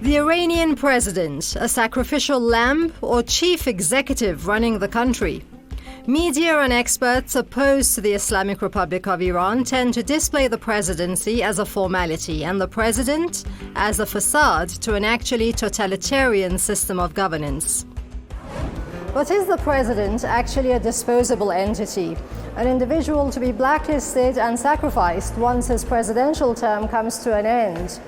The Iranian president, a sacrificial lamb or chief executive running the country? Media and experts opposed to the Islamic Republic of Iran tend to display the presidency as a formality and the president as a façade to an actually totalitarian system of governance. But is the president actually a disposable entity, an individual to be blacklisted and sacrificed once his presidential term comes to an end?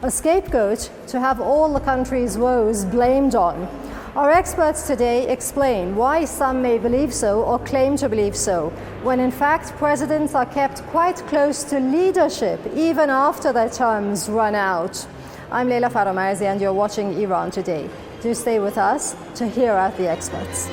A scapegoat to have all the country's woes blamed on? Our experts today explain why some may believe so or claim to believe so, when in fact presidents are kept quite close to leadership even after their terms run out. I'm Leila Faramarzi and you're watching Iran Today. Do stay with us to hear out the experts.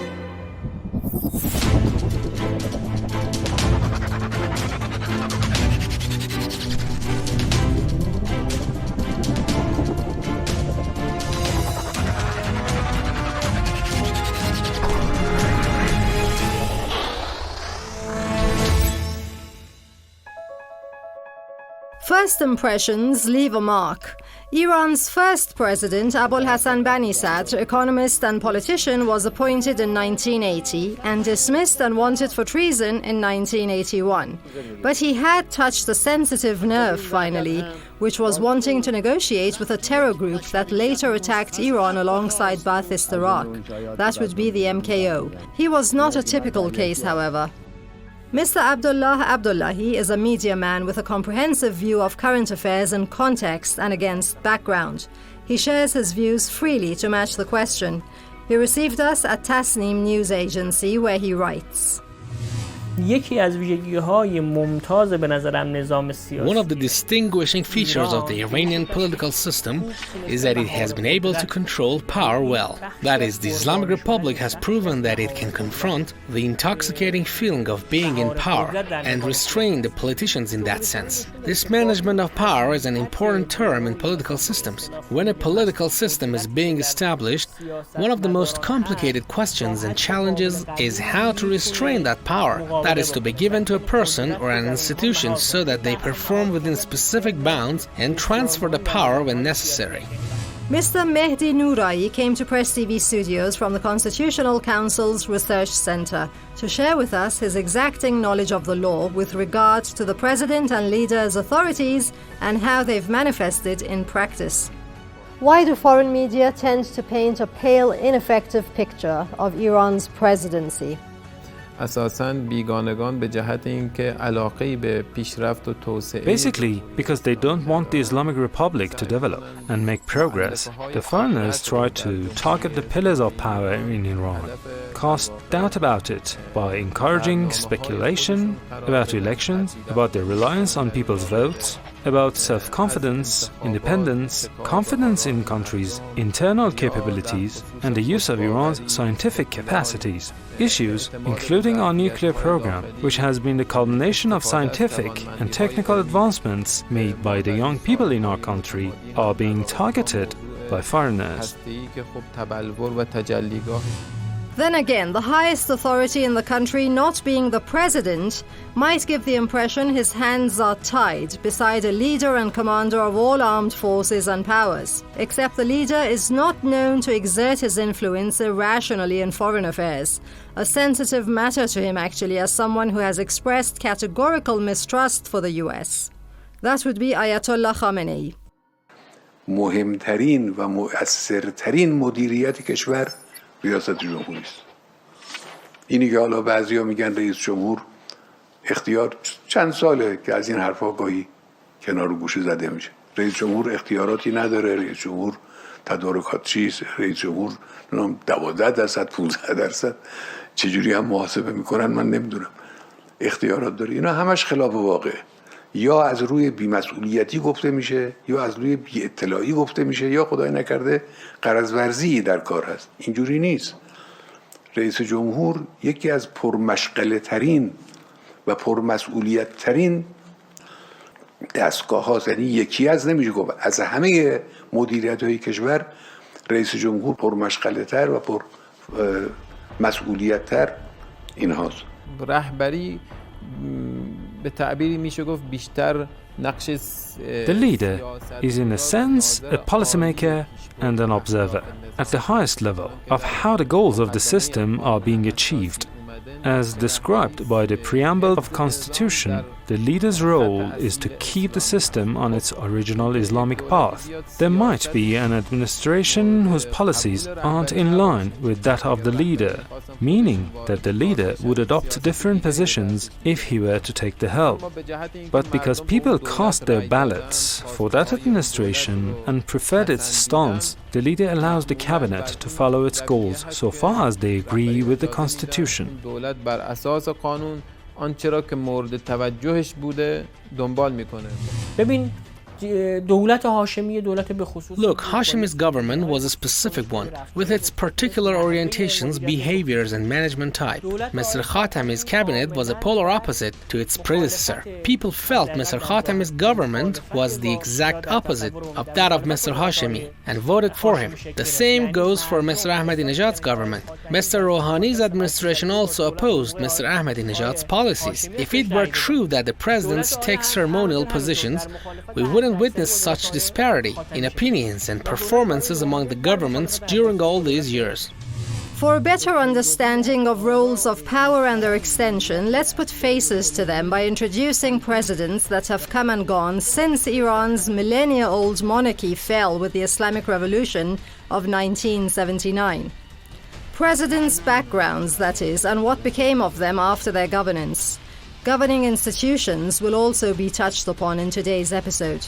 First impressions leave a mark. Iran's first president, Abolhassan Bani Sadr, economist and politician, was appointed in 1980 and dismissed and wanted for treason in 1981. But he had touched a sensitive nerve finally, which was wanting to negotiate with a terror group that later attacked Iran alongside Ba'athist Iraq. That would be the MKO. He was not a typical case, however. Mr. Abdullah Abdullahi is a media man with a comprehensive view of current affairs in context and against background. He shares his views freely to match the question. He received us at Tasnim News Agency, where he writes. One of the distinguishing features of the Iranian political system is that it has been able to control power well. That is, the Islamic Republic has proven that it can confront the intoxicating feeling of being in power and restrain the politicians in that sense. This management of power is an important term in political systems. When a political system is being established, one of the most complicated questions and challenges is how to restrain that power. That is to be given to a person or an institution so that they perform within specific bounds and transfer the power when necessary. Mr. Mehdi Nourayi came to Press TV studios from the Constitutional Council's Research Center to share with us his exacting knowledge of the law with regard to the president and leader's authorities and how they've manifested in practice. Why do foreign media tend to paint a pale, ineffective picture of Iran's presidency? Basically, because they don't want the Islamic Republic to develop and make progress, the foreigners try to target the pillars of power in Iran, cast doubt about it by encouraging speculation about elections, about their reliance on people's votes, about self-confidence, independence, confidence in countries' internal capabilities, and the use of Iran's scientific capacities. Issues, including our nuclear program, which has been the culmination of scientific and technical advancements made by the young people in our country, are being targeted by foreigners. Then again, the highest authority in the country not being the president might give the impression his hands are tied beside a leader and commander of all armed forces and powers, except the leader is not known to exert his influence irrationally in foreign affairs, a sensitive matter to him actually as someone who has expressed categorical mistrust for the US. That would be Ayatollah Khamenei. مهمترین و مؤثرترین مدیریت کشور ریاست جمهوری است. اینی که حالا بعضیا میگن رئیس جمهور اختیار چند ساله که از این حرفا گاهی کنار و گوشه زده میشه. رئیس جمهور اختیاراتی نداره، رئیس جمهور تدارکات چیست، رئیس جمهور 12% 15% چجوری هم محاسبه میکنن من نمیدونم. اختیارات داره. اینا همش خلاف واقعه. یا از روی بی‌مسئولیتی گفته میشه یا از روی بی اطلاعی گفته میشه یا خدای نکرده غرض ورزی در کار هست. اینجوری نیست. رئیس جمهور یکی از پرمشغله ترین و پرمسئولیت ترین دستگاه هاست. یعنی یکی از نمیشه گفت از همه مدیریت های کشور رئیس جمهور پرمشغله تر و پر مسئولیت تر این هاست. رهبری به تعبیری میشه گفت بیشتر The leader is in a sense a policymaker and an observer at the highest level of how the goals of the system are being achieved. As described by the preamble of Constitution, the leader's role is to keep the system on its original Islamic path. There might be an administration whose policies aren't in line with that of the leader, meaning that the leader would adopt different positions if he were to take the helm. But because people cast their ballots for that administration and preferred its stance, the leader allows the cabinet to follow its goals so far as they agree with the Constitution. آنچه را که مورد توجهش بوده دنبال میکنه. ببین دولت هاشمی دولت به خصوص Look, Hashemi's government was a specific one, with its particular orientations, behaviors and management type. Mr. Khatami's cabinet was a polar opposite to its predecessor. People felt Mr. Khatami's government was the exact opposite of that of Mr. Hashemi and voted for him. The same goes for Mr. Ahmadinejad's government. Mr. Rouhani's administration also opposed Mr. Ahmadinejad's policies. If it were true that the presidents take ceremonial positions, we wouldn't witness such disparity in opinions and performances among the governments during all these years. For a better understanding of roles of power and their extension, let's put faces to them by introducing presidents that have come and gone since Iran's millennia-old monarchy fell with the Islamic Revolution of 1979. Presidents' backgrounds, that is, and what became of them after their governance. Governing institutions will also be touched upon in today's episode.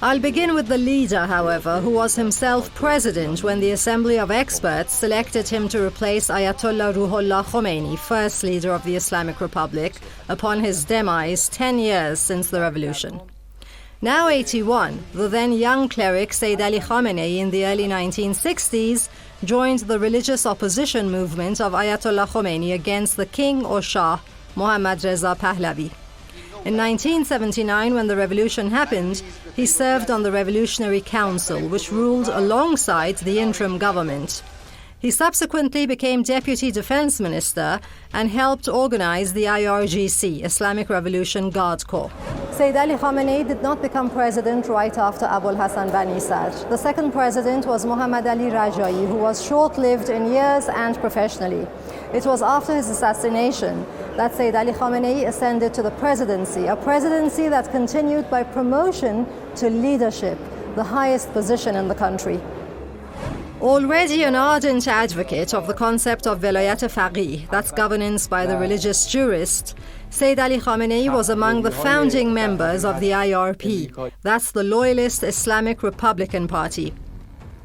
I'll begin with the leader, however, who was himself president when the Assembly of Experts selected him to replace Ayatollah Ruhollah Khomeini, first leader of the Islamic Republic, upon his demise 10 years since the revolution. Now 81, the then young cleric Sayyid Ali Khamenei in the early 1960s joined the religious opposition movement of Ayatollah Khomeini against the king or Shah, Mohammad Reza Pahlavi. In 1979, when the revolution happened, he served on the Revolutionary Council, which ruled alongside the interim government. He subsequently became Deputy Defense Minister and helped organize the IRGC, Islamic Revolution Guard Corps. Sayyid Ali Khamenei did not become president right after Abul Hassan Bani Sadr. The second president was Muhammad Ali Rajai, who was short-lived in years and professionally. It was after his assassination that Sayyid Ali Khamenei ascended to the presidency, a presidency that continued by promotion to leadership, the highest position in the country. Already an ardent advocate of the concept of velayat faqih, that's governance by the religious jurist, Sayyid Ali Khamenei was among the founding members of the IRP, that's the Loyalist Islamic Republican Party.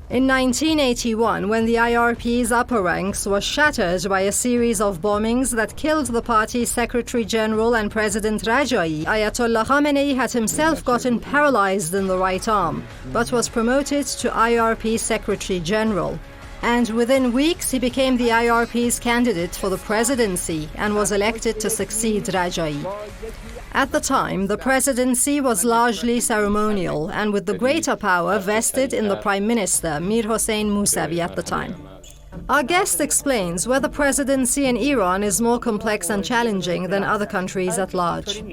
In 1981, when the IRP's upper ranks were shattered by a series of bombings that killed the party's Secretary General and President Rajai, Ayatollah Khamenei had himself gotten paralyzed in the right arm, but was promoted to IRP Secretary General. And within weeks, he became the IRP's candidate for the presidency and was elected to succeed Rajai. At the time, the presidency was largely ceremonial and with the greater power vested in the Prime Minister, Mir Hossein Mousavi, at the time. Our guest explains whether presidency in Iran is more complex and challenging than other countries at large.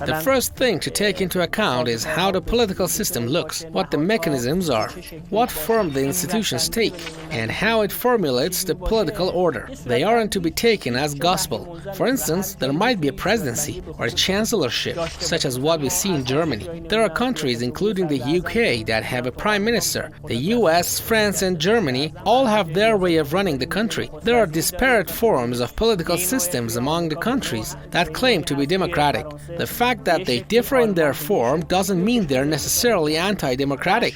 The first thing to take into account is how the political system looks, what the mechanisms are, what form the institutions take, and how it formulates the political order. They aren't to be taken as gospel. For instance, there might be a presidency or a chancellorship, such as what we see in Germany. There are countries, including the UK, that have a prime minister. The US, France and Germany all have their way of running the country. There are disparate forms of political systems among the countries that claim to be democratic. The fact that they differ in their form doesn't mean they're necessarily anti-democratic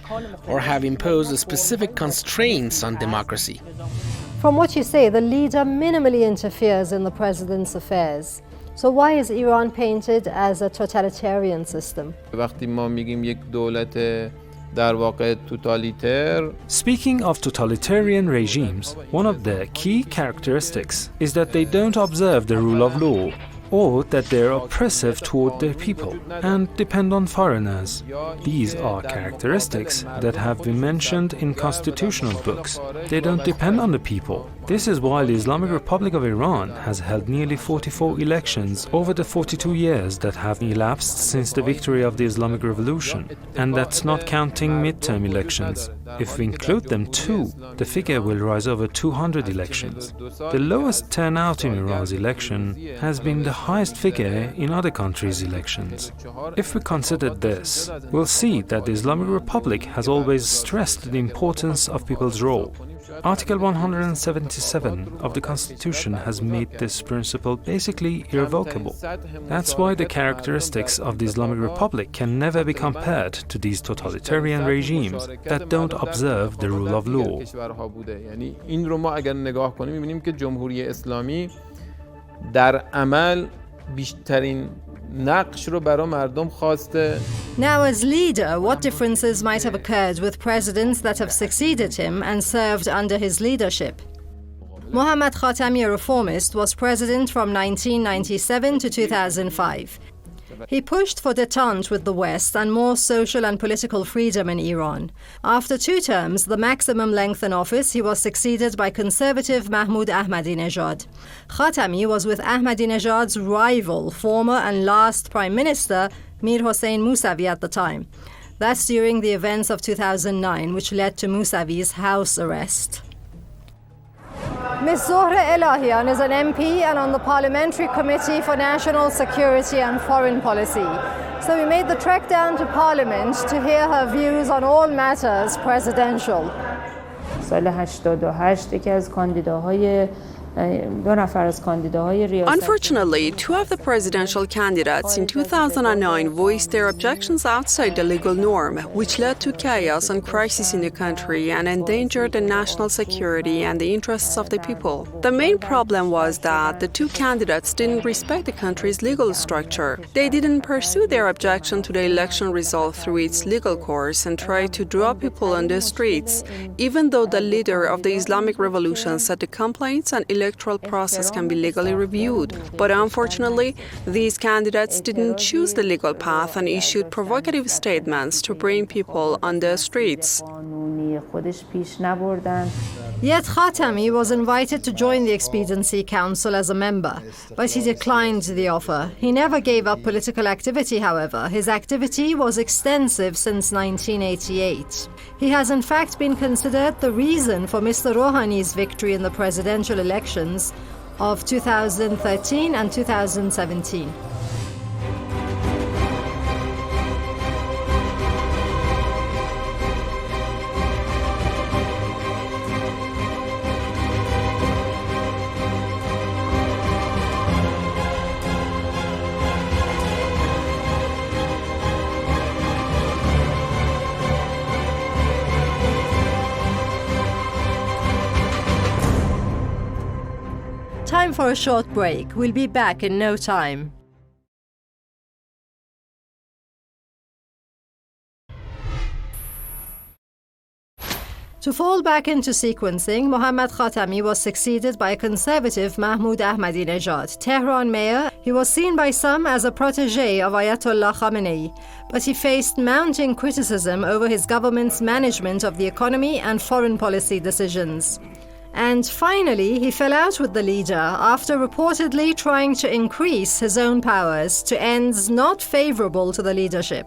or have imposed specific constraints on democracy. From what you say, the leader minimally interferes in the president's affairs. So why is Iran painted as a totalitarian system? Speaking of totalitarian regimes, one of their key characteristics is that they don't observe the rule of law, or that they're oppressive toward their people and depend on foreigners. These are characteristics that have been mentioned in constitutional books. They don't depend on the people. This is why the Islamic Republic of Iran has held nearly 44 elections over the 42 years that have elapsed since the victory of the Islamic Revolution, and that's not counting midterm elections. If we include them too, the figure will rise over 200 elections. The lowest turnout in Iran's election has been the highest figure in other countries' elections. If we consider this, we'll see that the Islamic Republic has always stressed the importance of people's role. Article 177 of the Constitution has made this principle basically irrevocable. That's why the characteristics of the Islamic Republic can never be compared to these totalitarian regimes that don't observe the rule of law. این رو ما اگر نگاه کنیم می‌بینیم که جمهوری اسلامی در عمل بیشترین نقش رو برای مردم خواسته. Now, as leader, what differences might have occurred with presidents that have succeeded him and served under his leadership? Mohammad Khatami, a reformist, was president from 1997 to 2005. He pushed for détente with the West and more social and political freedom in Iran. After 2 terms, the maximum length in office, he was succeeded by conservative Mahmoud Ahmadinejad. Khatami was with Ahmadinejad's rival, former and last Prime Minister Mir Hossein Mousavi at the time. That's during the events of 2009, which led to Mousavi's house arrest. Ms. Zohra Elahian is an MP and on the Parliamentary Committee for National Security and Foreign Policy. So we made the trek down to Parliament to hear her views on all matters presidential. سال 88 یکی از کاندیداهای Unfortunately, 2 of the presidential candidates in 2009 voiced their objections outside the legal norm, which led to chaos and crisis in the country and endangered the national security and the interests of the people. The main problem was that the 2 candidates didn't respect the country's legal structure. They didn't pursue their objection to the election result through its legal course and tried to draw people on the streets, even though the leader of the Islamic Revolution said the complaints and electoral process can be legally reviewed. But unfortunately, these candidates didn't choose the legal path and issued provocative statements to bring people on the streets. Yet Khatami was invited to join the Expediency Council as a member, but he declined the offer. He never gave up political activity, however. His activity was extensive since 1988. He has in fact been considered the reason for Mr. Rouhani's victory in the presidential elections of 2013 and 2017. Time for a short break. We'll be back in no time. To fall back into sequencing, Mohammad Khatami was succeeded by conservative Mahmoud Ahmadinejad. Tehran mayor, he was seen by some as a protege of Ayatollah Khamenei, but he faced mounting criticism over his government's management of the economy and foreign policy decisions. And finally, he fell out with the leader after reportedly trying to increase his own powers to ends not favorable to the leadership.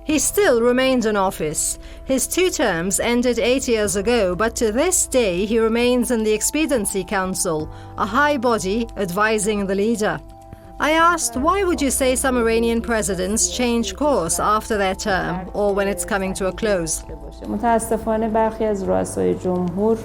He still remained in office. His 2 terms ended 8 years ago, but to this day he remains in the Expediency Council, a high body advising the leader. I asked, why would you say some Iranian presidents change course after their term or when it's coming to a close? متاسفانه برخی از رؤسای جمهور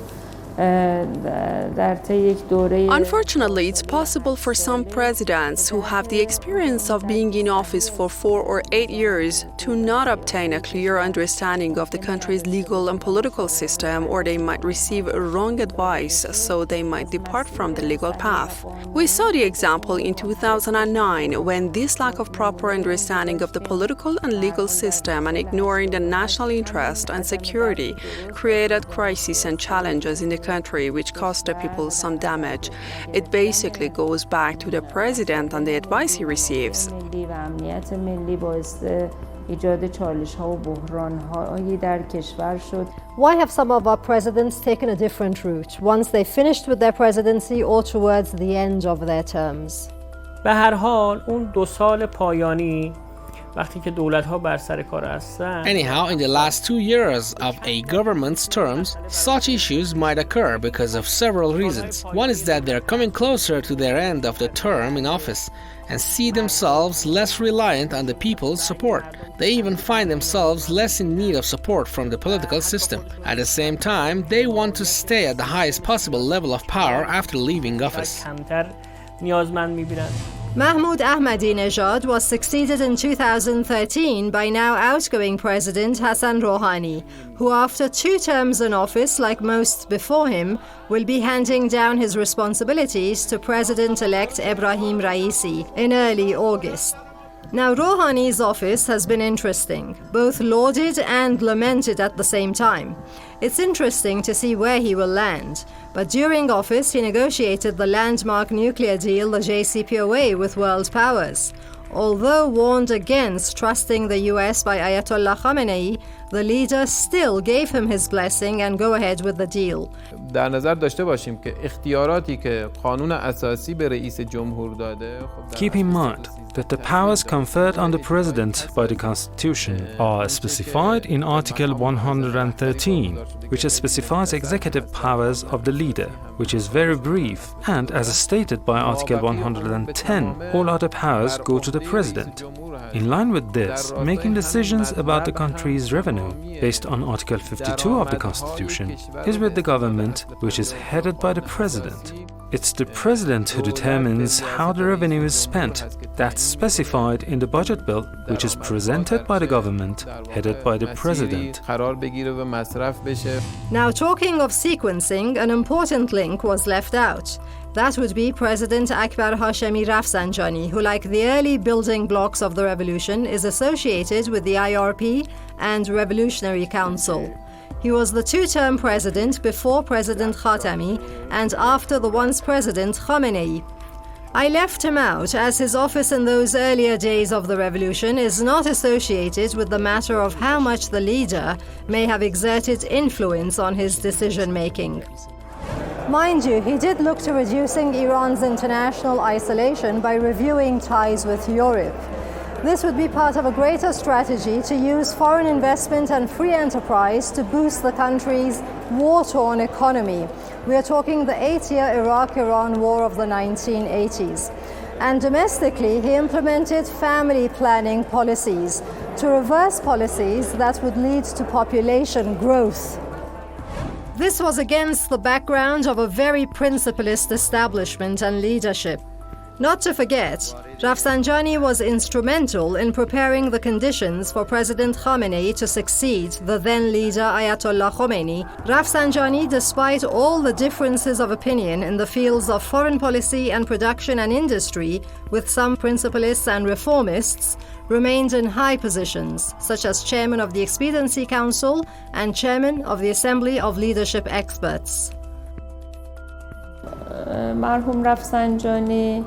Unfortunately, it's possible for some presidents who have the experience of being in office for 4 or 8 years to not obtain a clear understanding of the country's legal and political system, or they might receive wrong advice, so they might depart from the legal path. We saw the example in 2009 when this lack of proper understanding of the political and legal system and ignoring the national interest and security created crises and challenges in the country which caused the people some damage. It basically goes back to the president and the advice he receives. ایجاد چالش‌ها و بحران‌هایی در کشور شد. Why have some of our presidents taken a different route once they finished with their presidency or towards the end of their terms? به هر حال اون 2 سال پایانی وقتی که دولت‌ها بر سر کار هستن. Anyhow, in the last 2 years of a government's terms, such issues might occur because of several reasons. One is that they're coming closer to their end of the term in office and see themselves less reliant on the people's support. They even find themselves less in need of support from the political system. At the same time, they want to stay at the highest possible level of power after leaving office. کمتر نیازمند می‌بینن. Mahmoud Ahmadinejad was succeeded in 2013 by now outgoing President Hassan Rouhani, who after 2 terms in office, like most before him, will be handing down his responsibilities to President-elect Ebrahim Raisi in early August. Now, Rouhani's office has been interesting, both lauded and lamented at the same time. It's interesting to see where he will land, but during office he negotiated the landmark nuclear deal, the JCPOA, with world powers. Although warned against trusting the US by Ayatollah Khamenei, the leader still gave him his blessing and go ahead with the deal. در نظر داشته باشیم که اختیاراتی که قانون اساسی به رئیس جمهور داده. Keep in mind that the powers conferred on the President by the Constitution are specified in Article 113, which specifies executive powers of the leader, which is very brief, and as stated by Article 110, all other powers go to the President. In line with this, making decisions about the country's revenue, based on Article 52 of the Constitution, is with the government, which is headed by the President. It's the President who determines how the revenue is spent. That's specified in the budget bill, which is presented by the government, headed by the President. Now, talking of sequencing, an important link was left out. That would be President Akbar Hashemi Rafsanjani, who, like the early building blocks of the revolution, is associated with the IRP and Revolutionary Council. He was the 2-term president before President Khatami and after the once President Khamenei. I left him out as his office in those earlier days of the revolution is not associated with the matter of how much the leader may have exerted influence on his decision-making. Mind you, he did look to reducing Iran's international isolation by reviewing ties with Europe. This would be part of a greater strategy to use foreign investment and free enterprise to boost the country's war-torn economy. We are talking the 8-year Iraq-Iran war of the 1980s. And domestically, he implemented family planning policies to reverse policies that would lead to population growth. This was against the background of a very principlist establishment and leadership. Not to forget, Rafsanjani was instrumental in preparing the conditions for President Khamenei to succeed the then leader Ayatollah Khomeini. Rafsanjani, despite all the differences of opinion in the fields of foreign policy and production and industry, with some principalists and reformists, remained in high positions, such as chairman of the Expediency Council and chairman of the Assembly of Leadership Experts. مرحوم رفسنجانی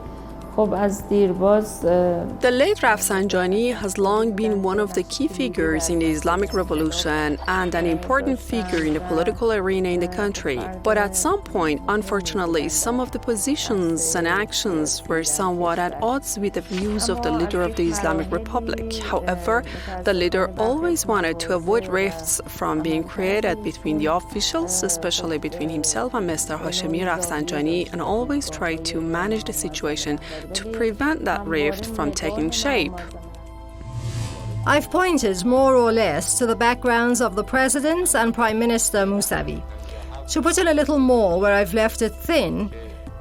The late Rafsanjani has long been one of the key figures in the Islamic Revolution and an important figure in the political arena in the country. But at some point, unfortunately, some of the positions and actions were somewhat at odds with the views of the leader of the Islamic Republic. However, the leader always wanted to avoid rifts from being created between the officials, especially between himself and Mr. Hashemi Rafsanjani, and always tried to manage the situation to prevent that rift from taking shape. I've pointed more or less to the backgrounds of the presidents and Prime Minister Mousavi. To put in a little more where I've left it thin,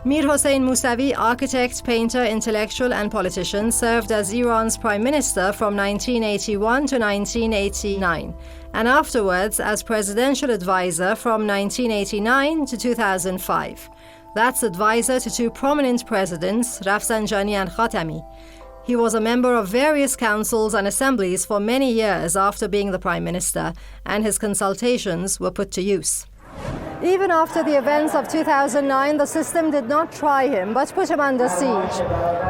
Mir Hossein Mousavi, architect, painter, intellectual and politician, served as Iran's Prime Minister from 1981 to 1989, and afterwards as presidential advisor from 1989 to 2005. That's advisor to 2 prominent presidents, Rafsanjani and Khatami. He was a member of various councils and assemblies for many years after being the Prime Minister, and his consultations were put to use. Even after the events of 2009, the system did not try him, but put him under siege.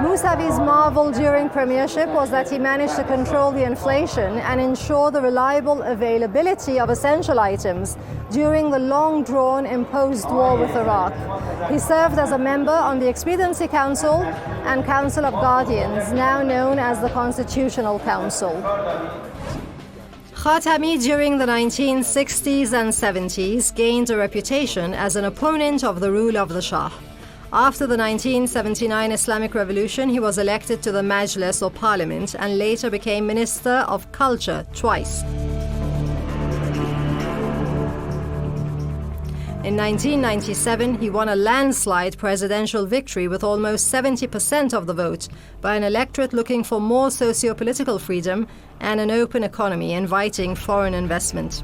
Mousavi's marvel during premiership was that he managed to control the inflation and ensure the reliable availability of essential items during the long-drawn imposed war with Iraq. He served as a member on the Expediency Council and Council of Guardians, now known as the Constitutional Council. Khatami during the 1960s and 70s gained a reputation as an opponent of the rule of the Shah. After the 1979 Islamic Revolution, he was elected to the Majlis or Parliament and later became Minister of Culture twice. In 1997, he won a landslide presidential victory with almost 70% of the vote by an electorate looking for more socio-political freedom and an open economy inviting foreign investment.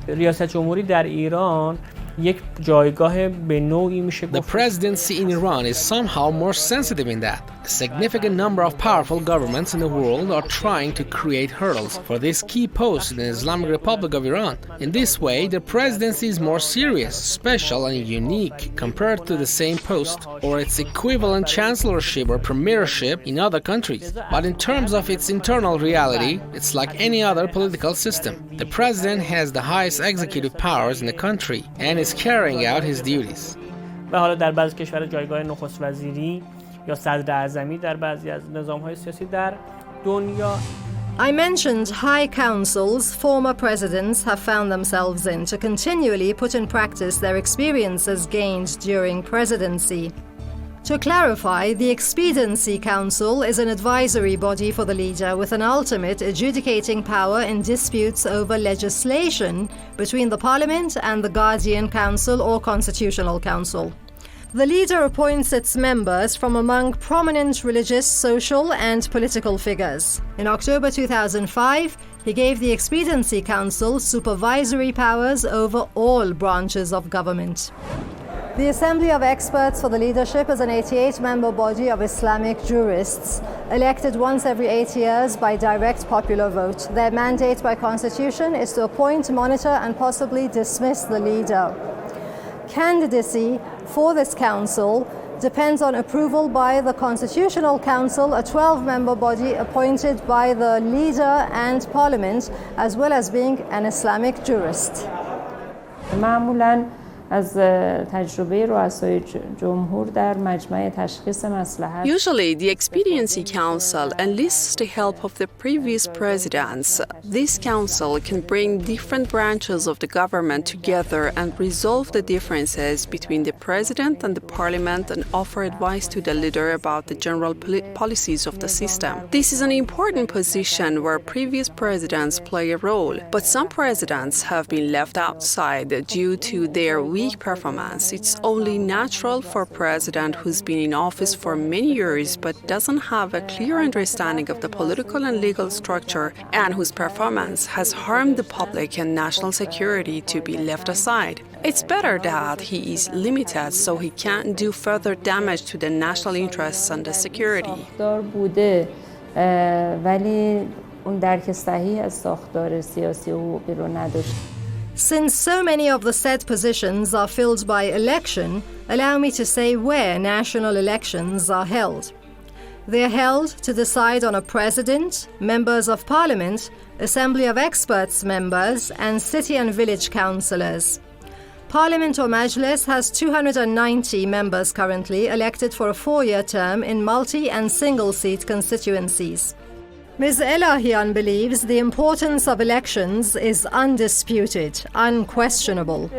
ریاست جمهوری در ایران یک جایگاه به نوعی میشه The presidency in Iran is somehow more sensitive in that. A significant number of powerful governments in the world are trying to create hurdles for this key post in the Islamic Republic of Iran. In this way, the presidency is more serious, special and unique compared to the same post or its equivalent chancellorship or premiership in other countries. But in terms of its internal reality, it's like any other political system. The president has the highest executive powers in the country and is carrying out his duties. و حالا در بعضی کشورها جایگاه نخست وزیری یا صدر اعظمی در بعضی از نظام‌های سیاسی در دنیا. I mentioned high councils former presidents have found themselves in to continually put in practice their experiences gained during presidency. To clarify, the Expediency Council is an advisory body for the leader with an ultimate adjudicating power in disputes over legislation between the Parliament and the Guardian Council or Constitutional Council. The leader appoints its members from among prominent religious, social, and political figures. In October 2005, he gave the Expediency Council supervisory powers over all branches of government. The Assembly of Experts for the Leadership is an 88-member body of Islamic jurists, elected once every 8 years by direct popular vote. Their mandate by constitution is to appoint, monitor, and possibly dismiss the leader. Candidacy for this council depends on approval by the Constitutional Council, a 12-member body appointed by the leader and parliament, as well as being an Islamic jurist. معمولاً از تجربه رؤسای جمهور در مجمع تشخیص مصلحت. Usually, the Expediency Council enlists the help of the previous presidents. This council can bring different branches of the government together and resolve the differences between the president and the parliament and offer advice to the leader about the general policies of the system. This is an important position where previous presidents play a role, but some presidents have been left outside due to their weak performance. It's only natural for a president who's been in office for many years but doesn't have a clear understanding of the political and legal structure and whose performance has harmed the public and national security to be left aside. It's better that he is limited so he can't do further damage to the national interests and the security. بوده ولی اون درک صحیح از ساختار سیاسی و حقوقی رو نداشت. Since so many of the said positions are filled by election, allow me to say where national elections are held. They are held to decide on a president, members of parliament, assembly of experts members, and city and village councillors. Parliament or Majlis has 290 members currently elected for a 4-year term in multi- and single-seat constituencies. Ms. Elahian believes the importance of elections is undisputed, unquestionable.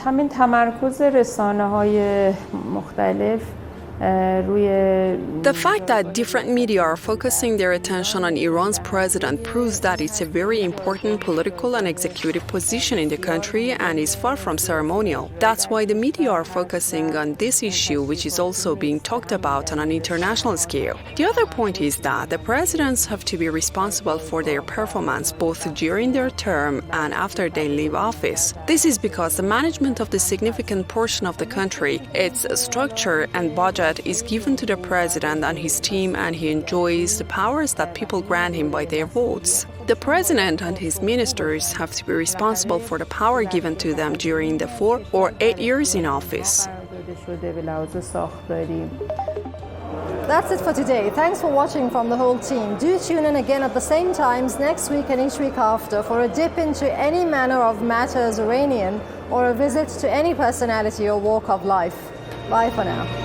همین تمرکز رسانه‌های مختلف The fact that different media are focusing their attention on Iran's president proves that it's a very important political and executive position in the country and is far from ceremonial. That's why the media are focusing on this issue, which is also being talked about on an international scale. The other point is that the presidents have to be responsible for their performance both during their term and after they leave office. This is because the management of the significant portion of the country, its structure and budget is given to the president and his team, and he enjoys the powers that people grant him by their votes. The president and his ministers have to be responsible for the power given to them during the 4 or 8 years in office. That's it for today. Thanks for watching from the whole team. Do tune in again at the same times next week and each week after for a dip into any manner of matters Iranian or a visit to any personality or walk of life. Bye for now.